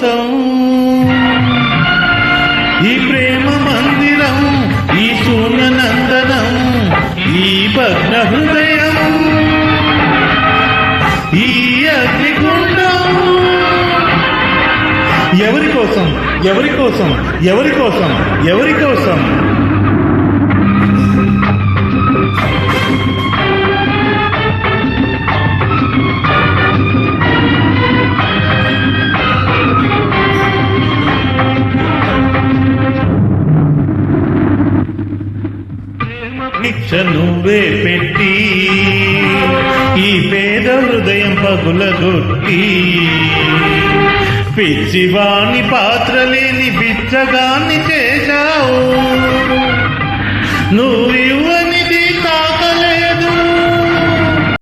కోసం ఈ ప్రేమ మందిరం, ఈ శూన్యనందనం, ఈ భగ్న హృదయం, ఈ అగ్నిగుండం ఎవరి కోసం, ఎవరి కోసం, ఎవరి కోసం, ఎవరి కోసం? భిక్ష నువ్వే పెట్టి ఈ పేద హృదయం పగులగొట్టి పిచ్చివాణి పాత్రలేని బిచ్చగాన్ని చేశావు. నువ్వు